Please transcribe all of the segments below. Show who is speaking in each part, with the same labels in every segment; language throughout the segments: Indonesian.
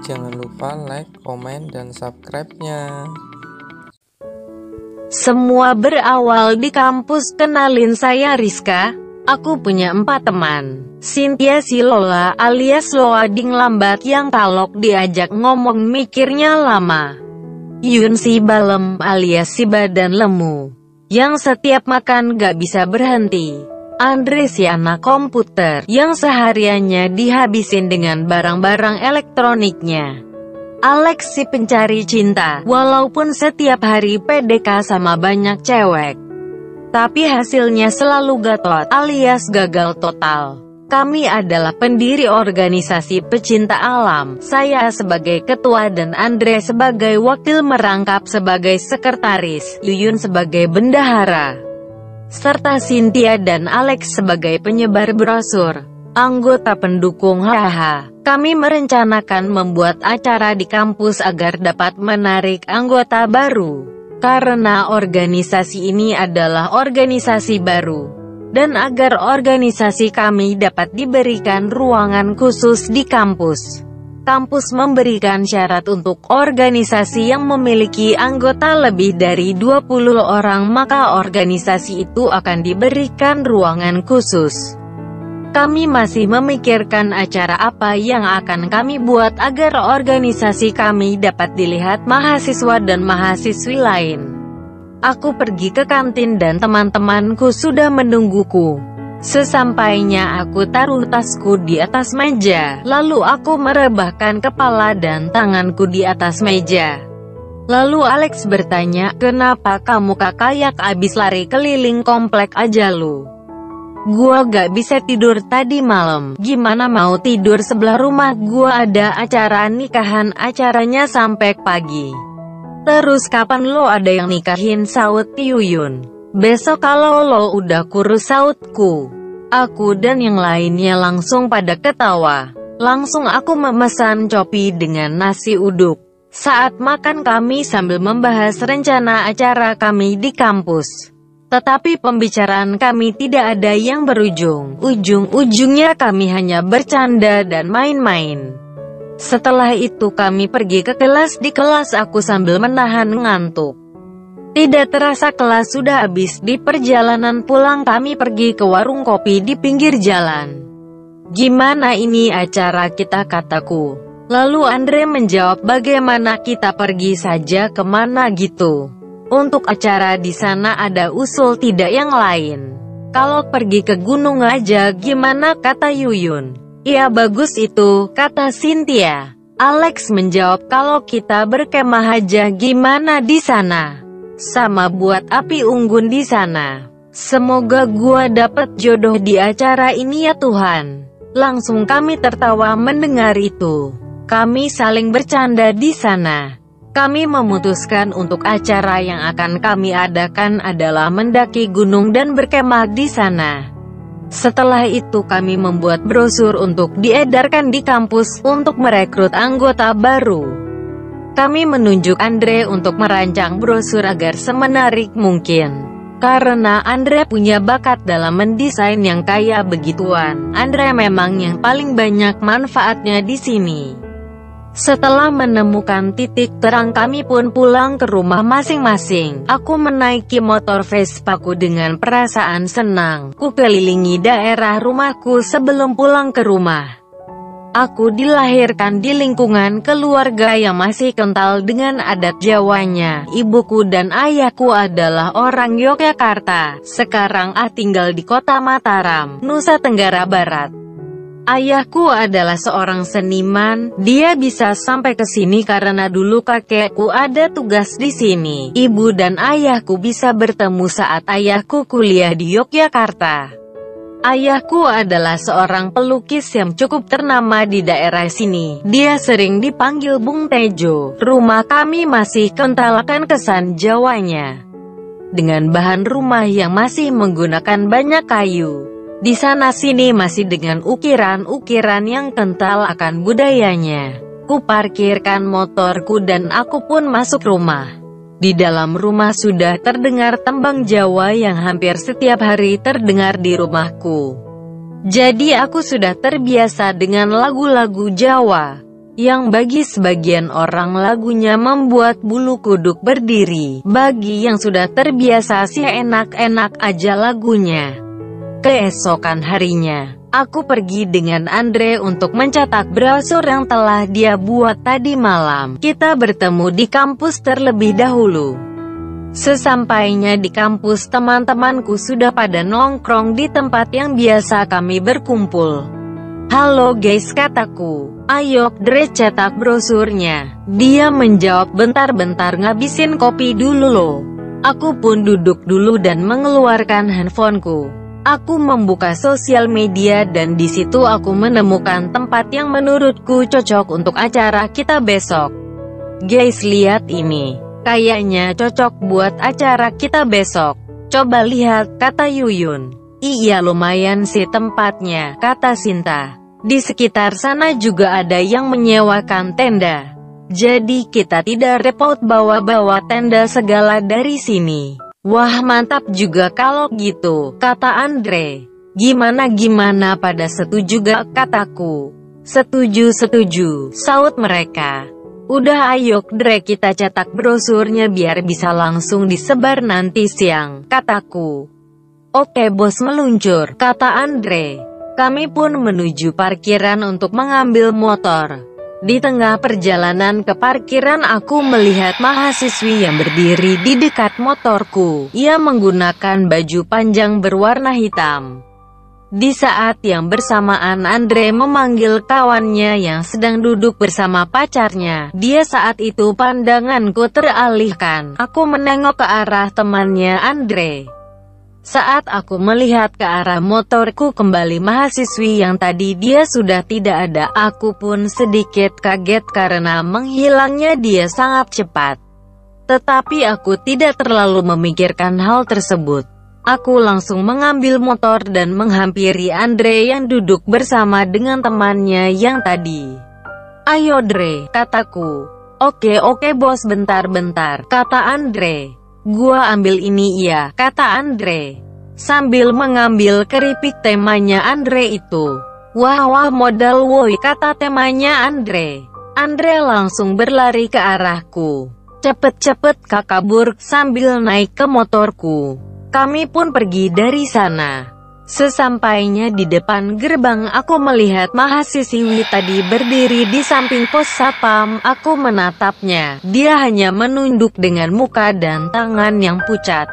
Speaker 1: Jangan lupa like, komen, dan subscribe-nya.
Speaker 2: Semua berawal di kampus. Kenalin, saya Rizka. Aku punya 4 teman. Cynthia si Lola alias loading lambat yang kalau diajak ngomong mikirnya lama. Yun si Balem alias si badan lemu, yang setiap makan gak bisa berhenti. Andre si anak komputer, yang sehariannya dihabisin dengan barang-barang elektroniknya. Alex si pencari cinta, walaupun setiap hari PDK sama banyak cewek, tapi hasilnya selalu gatot alias gagal total. Kami adalah pendiri organisasi pecinta alam, saya sebagai ketua dan Andre sebagai wakil merangkap sebagai sekretaris, Yuyun sebagai bendahara, serta Cynthia dan Alex sebagai penyebar brosur, anggota pendukung. Kami merencanakan membuat acara di kampus agar dapat menarik anggota baru, karena organisasi ini adalah organisasi baru, dan agar organisasi kami dapat diberikan ruangan khusus di kampus. Kampus memberikan syarat untuk organisasi yang memiliki anggota lebih dari 20 orang, maka organisasi itu akan diberikan ruangan khusus. Kami masih memikirkan acara apa yang akan kami buat agar organisasi kami dapat dilihat mahasiswa dan mahasiswi lain. Aku pergi ke kantin dan teman-temanku sudah menungguku. Sesampainya aku taruh tasku di atas meja, lalu aku merebahkan kepala dan tanganku di atas meja. Lalu Alex bertanya, "Kenapa kamu kayak abis lari keliling komplek aja lu?" "Gua gak bisa tidur tadi malam." "Gimana mau tidur, sebelah rumah gua ada acara nikahan, acaranya sampai pagi." "Terus kapan lo ada yang nikahin?" saut Yuyun. "Besok kalau lo udah kurus," sautku. Aku dan yang lainnya langsung pada ketawa. Langsung aku memesan copi dengan nasi uduk. Saat makan kami sambil membahas rencana acara kami di kampus. Tetapi pembicaraan kami tidak ada yang berujung. Ujung-ujungnya kami hanya bercanda dan main-main. Setelah itu kami pergi ke kelas. Di kelas aku sambil menahan ngantuk. Tidak terasa kelas sudah habis. Di perjalanan pulang kami pergi ke warung kopi di pinggir jalan. "Gimana ini acara kita?" kataku. Lalu Andre menjawab, "Bagaimana kita pergi saja kemana gitu? Untuk acara di sana ada usul tidak yang lain? Kalau pergi ke gunung aja gimana?" kata Yuyun. "Iya bagus itu," kata Cynthia. Alex menjawab, "Kalau kita berkemah aja gimana di sana? Sama buat api unggun di sana. Semoga gua dapat jodoh di acara ini ya Tuhan." Langsung kami tertawa mendengar itu. Kami saling bercanda di sana. Kami memutuskan untuk acara yang akan kami adakan adalah mendaki gunung dan berkemah di sana. Setelah itu kami membuat brosur untuk diedarkan di kampus untuk merekrut anggota baru. Kami menunjuk Andre untuk merancang brosur agar semenarik mungkin. Karena Andre punya bakat dalam mendesain yang kayak begituan. Andre memang yang paling banyak manfaatnya di sini. Setelah menemukan titik terang kami pun pulang ke rumah masing-masing. Aku menaiki motor Vespaku dengan perasaan senang. Ku kelilingi daerah rumahku sebelum pulang ke rumah. Aku dilahirkan di lingkungan keluarga yang masih kental dengan adat Jawanya. Ibuku dan ayahku adalah orang Yogyakarta. Sekarang tinggal di kota Mataram, Nusa Tenggara Barat. Ayahku adalah seorang seniman. Dia bisa sampai ke sini karena dulu kakekku ada tugas di sini. Ibu dan ayahku bisa bertemu saat ayahku kuliah di Yogyakarta. Ayahku adalah seorang pelukis yang cukup ternama di daerah sini. Dia sering dipanggil Bung Tejo. Rumah kami masih kental akan kesan Jawanya, dengan bahan rumah yang masih menggunakan banyak kayu. Di sana-sini masih dengan ukiran-ukiran yang kental akan budayanya. Ku parkirkan motorku dan aku pun masuk rumah. Di dalam rumah sudah terdengar tembang Jawa yang hampir setiap hari terdengar di rumahku. Jadi aku sudah terbiasa dengan lagu-lagu Jawa, yang bagi sebagian orang lagunya membuat bulu kuduk berdiri. Bagi yang sudah terbiasa sih enak-enak aja lagunya. Keesokan harinya, aku pergi dengan Andre untuk mencetak brosur yang telah dia buat tadi malam. Kita bertemu di kampus terlebih dahulu. Sesampainya di kampus, teman-temanku sudah pada nongkrong di tempat yang biasa kami berkumpul. "Halo guys," kataku. "Ayo, Dre, cetak brosurnya." Dia menjawab, "Bentar-bentar, ngabisin kopi dulu loh." Aku pun duduk dulu dan mengeluarkan handphoneku. Aku membuka sosial media dan di situ aku menemukan tempat yang menurutku cocok untuk acara kita besok. "Guys, lihat ini. Kayaknya cocok buat acara kita besok. Coba lihat," kata Yuyun. "Iya, lumayan sih tempatnya," kata Sinta. "Di sekitar sana juga ada yang menyewakan tenda. Jadi kita tidak repot bawa-bawa tenda segala dari sini." "Wah, mantap juga kalau gitu," kata Andre. Gimana pada setuju gak?" kataku. Setuju, saut mereka. "Udah, ayo Dre, kita cetak brosurnya biar bisa langsung disebar nanti siang," kataku. "Oke bos," meluncur, kata Andre. Kami pun menuju parkiran untuk mengambil motor. Di tengah perjalanan ke parkiran aku melihat mahasiswi yang berdiri di dekat motorku. Ia menggunakan baju panjang berwarna hitam. Di saat yang bersamaan Andre memanggil kawannya yang sedang duduk bersama pacarnya. Dia saat itu pandanganku teralihkan. Aku menengok ke arah temannya Andre. Saat aku melihat ke arah motorku kembali mahasiswi yang tadi dia sudah tidak ada. Aku pun sedikit kaget karena menghilangnya dia sangat cepat. Tetapi aku tidak terlalu memikirkan hal tersebut. Aku langsung mengambil motor dan menghampiri Andre yang duduk bersama dengan temannya yang tadi. "Ayo Dre," kataku. Oke bos, bentar," kata Andre. "Gua ambil ini ya," kata Andre. Sambil mengambil keripik temanya Andre itu. Wah modal woi," kata temanya Andre. Andre langsung berlari ke arahku. "Cepet kak kabur," sambil naik ke motorku. Kami pun pergi dari sana. Sesampainya di depan gerbang aku melihat mahasiswi tadi berdiri di samping pos satpam. Aku menatapnya. Dia hanya menunduk dengan muka dan tangan yang pucat.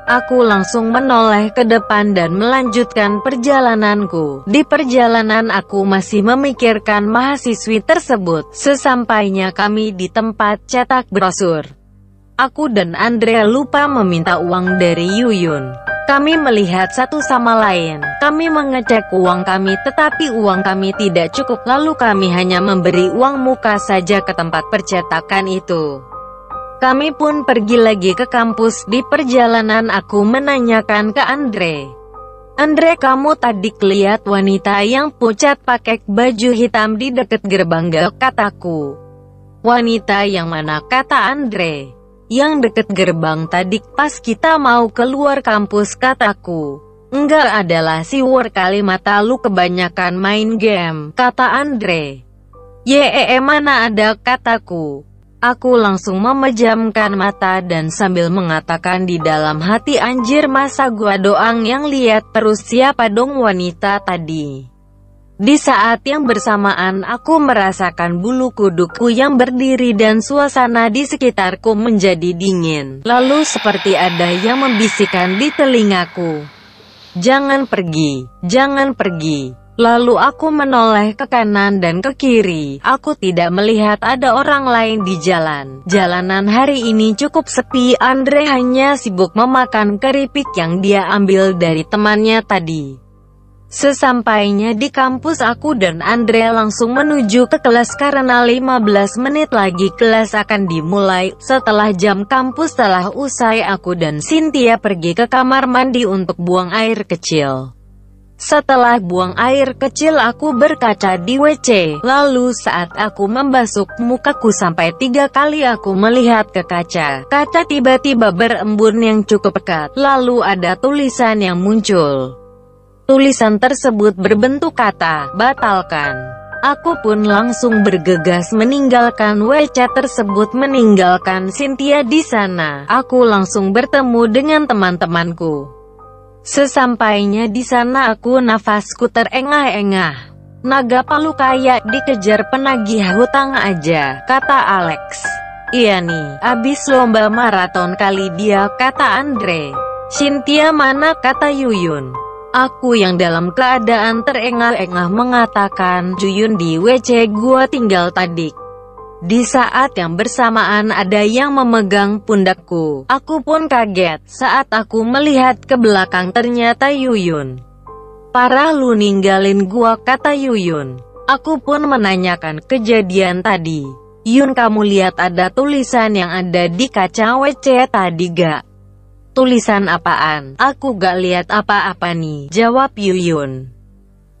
Speaker 2: Aku langsung menoleh ke depan dan melanjutkan perjalananku. Di perjalanan aku masih memikirkan mahasiswi tersebut. Sesampainya kami di tempat cetak brosur, aku dan Andre lupa meminta uang dari Yuyun. Kami melihat satu sama lain. Kami mengecek uang kami tetapi uang kami tidak cukup, lalu kami hanya memberi uang muka saja ke tempat percetakan itu. Kami pun pergi lagi ke kampus. Di perjalanan aku menanyakan ke Andre. "Andre, kamu tadi lihat wanita yang pucat pakai baju hitam di dekat gerbang gak?" kataku. "Wanita yang mana?" kata Andre. "Yang deket gerbang tadi pas kita mau keluar kampus," kataku. "Enggak, adalah si War kali, mata lu kebanyakan main game," kata Andre. Mana ada," kataku. Aku langsung memejamkan mata dan sambil mengatakan di dalam hati, "Anjir, masa gua doang yang lihat, terus siapa dong wanita tadi?" Di saat yang bersamaan aku merasakan bulu kudukku yang berdiri dan suasana di sekitarku menjadi dingin. Lalu seperti ada yang membisikkan di telingaku, jangan pergi." Lalu aku menoleh ke kanan dan ke kiri. Aku tidak melihat ada orang lain di jalan. Jalanan hari ini cukup sepi. Andre hanya sibuk memakan keripik yang dia ambil dari temannya tadi. Sesampainya di kampus aku dan Andre langsung menuju ke kelas karena 15 menit lagi kelas akan dimulai. Setelah jam kampus telah usai, aku dan Cynthia pergi ke kamar mandi untuk buang air kecil. Setelah buang air kecil aku berkaca di WC. Lalu saat aku membasuh mukaku sampai 3 kali aku melihat ke kaca. Kaca tiba-tiba berembun yang cukup pekat. Lalu ada tulisan yang muncul. Tulisan tersebut berbentuk kata, batalkan. Aku pun langsung bergegas meninggalkan WC tersebut, meninggalkan Cynthia di sana. Aku langsung bertemu dengan teman-temanku. Sesampainya di sana nafasku terengah-engah. Naga palu kayak dikejar penagih hutang aja, kata Alex. Iya nih, abis lomba maraton kali dia, kata Andre. Cynthia mana, kata Yuyun. Aku yang dalam keadaan terengah-engah mengatakan, Yuyun di WC gua tinggal tadi. Di saat yang bersamaan ada yang memegang pundakku. Aku pun kaget saat aku melihat ke belakang, ternyata Yuyun. Parah lu ninggalin gua, kata Yuyun. Aku pun menanyakan kejadian tadi. Yun, kamu lihat ada tulisan yang ada di kaca WC tadi gak? Tulisan apaan? Aku gak lihat apa-apa nih, jawab Yuyun.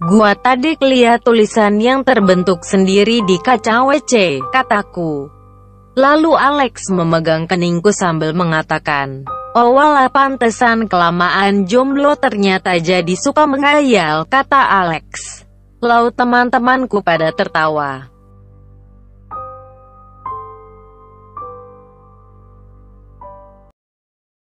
Speaker 2: Gua tadi lihat tulisan yang terbentuk sendiri di kaca WC, kataku. Lalu Alex memegang keningku sambil mengatakan, oh walah, pantesan kelamaan jomblo ternyata jadi suka menghayal, kata Alex. Lalu teman-temanku pada tertawa.